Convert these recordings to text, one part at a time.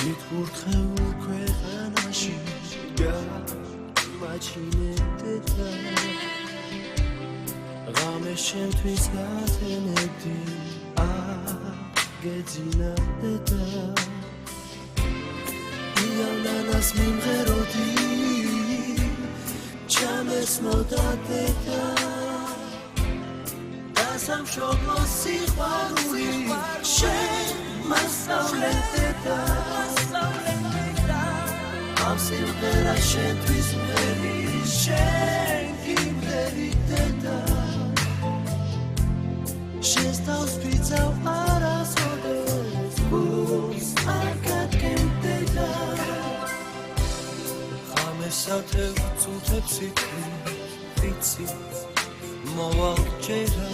მიტკურთხეულ ქვეყანაში გამაჩინებდა ღამე შენთვის გათენებდი აგეძინავდა იანანას მიმღეროდი ჩამეს მოდადედა დასამშობლო სიყვარული შენ მასწავლეთდა ამ სიმღერა შენთვის მღერი შენ იმღერიდედა შენს თავს ვიცავ არასოდეს გულს არ გადგენდედა ხამესათევ წუთებს იცი მოვალ ჯერა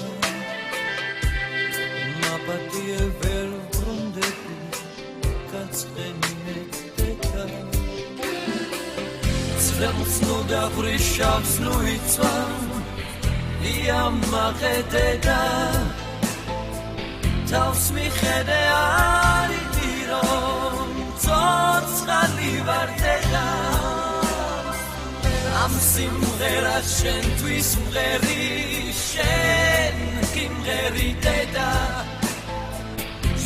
მაპატიე ვერ ბრუნდები გაწყენინებდა წრემლს ნუ დავრიშავს ნუ იცვა იამაყედედა თავს მიხედე არიდი რომ ცოცხალი ვარდედა ამ სიმღერას შენთვის მღერი შენ იმღერიდედა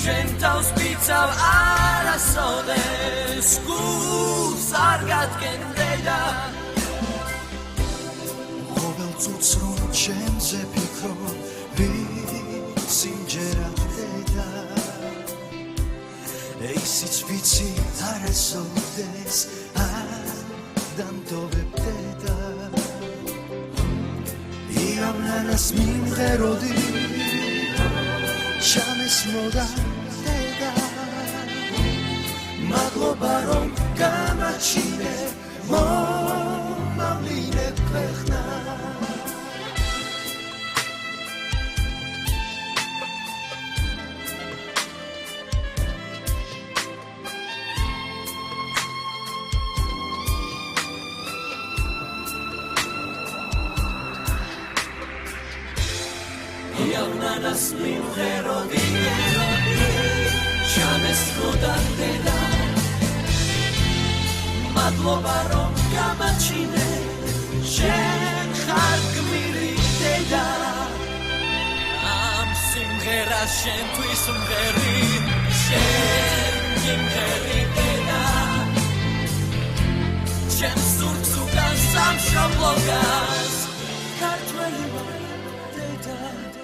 შენ თავს ვიცავ არასოდეს გულს არ გადგენდედა ყოველ წუთს რომ შენზე ფიქრო სიმჯერადედა ისიც ვიცი არასოდეს დამტოვებდედა იამნანას მიმღეროდი შამეს მოდადედა მადლობა რომ გამაჩინე მომავლინე ქვეყნა Iamnanas მიმღეროდი შამეს მოდადედა მადლობა რომ გამაჩინე შენ ხარ გმირი დედა ამ სიმღერას შენთვის მღერი შენ იმღერიდედა შენ სურს უკან სამშობლოგას ქართველი ვარ დედა